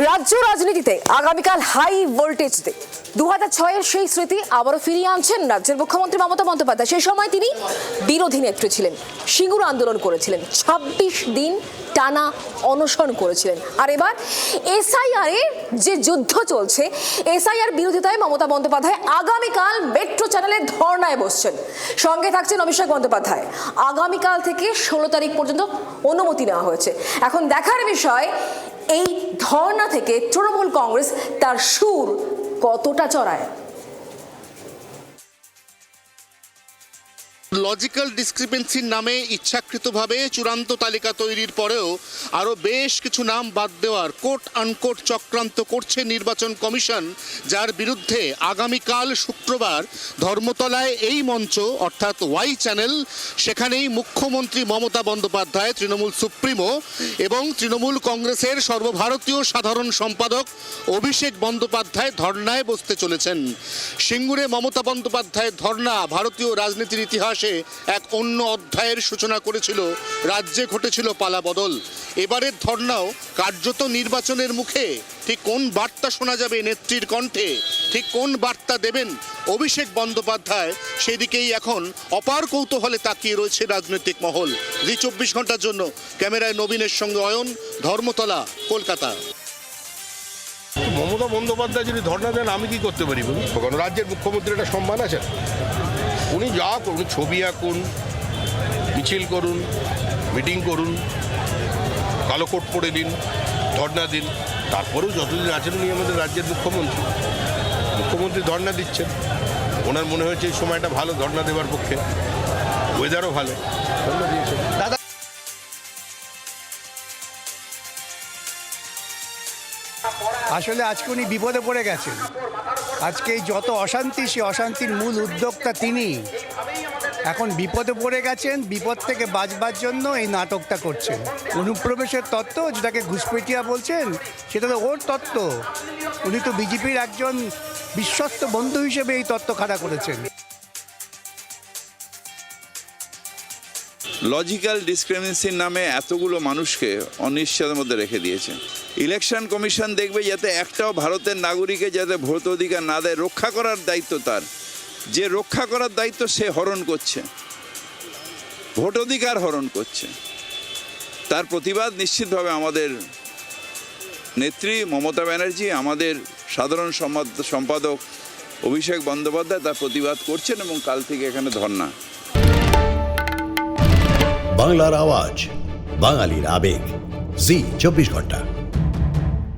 রাজ্য রাজনীতিতে আগামীকাল হাই ভোল্টেজ ডে। 2006-এর সেই স্মৃতি আবারও ফিরিয়ে আনছেন রাজ্যের মুখ্যমন্ত্রী মমতা বন্দ্যোপাধ্যায়। সেই সময় তিনি বিরোধী নেত্রী ছিলেন, সিঙ্গুর আন্দোলন করেছিলেন, 26 দিন টানা অনশন করেছিলেন। আর এবার এসআইআর এর যে যুদ্ধ চলছে, এসআইআর বিরোধিতায় মমতা বন্দ্যোপাধ্যায় আগামীকাল মেট্রো চ্যানেলে ধর্নায় বসছেন। সঙ্গে থাকছেন অভিষেক বন্দ্যোপাধ্যায়। আগামীকাল থেকে 16 তারিখ পর্যন্ত অনুমতি নেওয়া হয়েছে। এখন দেখার বিষয়, এই ধর্না থেকে তৃণমূল কংগ্রেস তার সুর কতটা চড়ায়। লজিক্যাল ডিসক্রিপেন্সির নামে ইচ্ছাকৃতভাবে চূড়ান্ত তালিকা তৈরির পরেও আরও বেশ কিছু নাম বাদ দেওয়ার কোট আনকোট চক্রান্ত করছে নির্বাচন কমিশন, যার বিরুদ্ধে আগামীকাল শুক্রবার ধর্মতলায় এই মঞ্চ অর্থাৎ ওয়াই চ্যানেল, সেখানেই মুখ্যমন্ত্রী মমতা বন্দ্যোপাধ্যায়, তৃণমূল সুপ্রিমো এবং তৃণমূল কংগ্রেসের সর্বভারতীয় সাধারণ সম্পাদক অভিষেক বন্দ্যোপাধ্যায় ধর্নায় বসতে চলেছেন। সিঙ্গুরে মমতা বন্দ্যোপাধ্যায়ের ধর্না ভারতীয় রাজনীতির ইতিহাস এক অন্য অধ্যায়ের সূচনা করেছিল। রাজ্যে ঘটেছিল পালাবদল। এবারের ধর্নাও কার্যত নির্বাচনের মুখে। ঠিক কোন বার্তা শোনা যাবে নেত্রীর কণ্ঠে, ঠিক কোন বার্তা দেবেন অভিষেক বন্দ্যোপাধ্যায়, সেদিকেই এখন অপার কৌতূহলে তাকিয়ে রয়েছে রাজনৈতিক মহল। জি 24 ঘন্টার জন্য ক্যামেরায় নবীনের সঙ্গে অয়ন, ধর্মতলা, কলকাতা। মমতা বন্দ্যোপাধ্যায় যদি ধর্ণা দেন আমি কি করতে পারি বলুন? কারণ রাজ্যের মুখ্যমন্ত্রীর একটা সম্মান আছে। উনি যা করুন, ছবি আঁকুন, মিছিল করুন, মিটিং করুন, কালো কোট পরে দিন, ধর্ণা দিন, তারপরেও যতদিন আছেন উনি আমাদের রাজ্যের মুখ্যমন্ত্রী ধর্ণা দিচ্ছেন। ওনার মনে হয়েছে এই সময়টা ভালো ধর্ণা দেওয়ার পক্ষে, ওয়েদারও ভালো, ধর্ণা দিয়েছেন। দাদা আসলে আজকে উনি বিপদে পড়ে গেছেন। আজকে এই যত অশান্তি, সে অশান্তির মূল উদ্যোক্তা তিনি। এখন বিপদে পড়ে গেছেন, বিপদ থেকে বাঁচবার জন্য এই নাটকটা করছেন। অনুপ্রবেশের তত্ত্ব, যেটাকে ঘুষপেটিয়া বলছেন, সেটা তো ওর তত্ত্ব। উনি তো বিজেপির একজন বিশ্বস্ত বন্ধু হিসেবে এই তত্ত্ব খাড়া করেছেন। লজিক্যাল ডিসক্রিমিনেন্সির নামে এতগুলো মানুষকে অনিশ্চয়তার মধ্যে রেখে দিয়েছে। ইলেকশন কমিশন দেখবে যাতে একটাও ভারতের নাগরিকে যাতে ভোট অধিকার না দেয়, রক্ষা করার দায়িত্ব তার। যে রক্ষা করার দায়িত্ব সে হরণ করছে, ভোট অধিকার হরণ করছে। তার প্রতিবাদ নিশ্চিতভাবে আমাদের নেত্রী মমতা ব্যানার্জি, আমাদের সাধারণ সম্পাদক অভিষেক বন্দ্যোপাধ্যায় তার প্রতিবাদ করছেন এবং কাল থেকে এখানে ধর্না। বাংলার আওয়াজ, বাঙালির আবেগ, জি 24 ঘন্টা।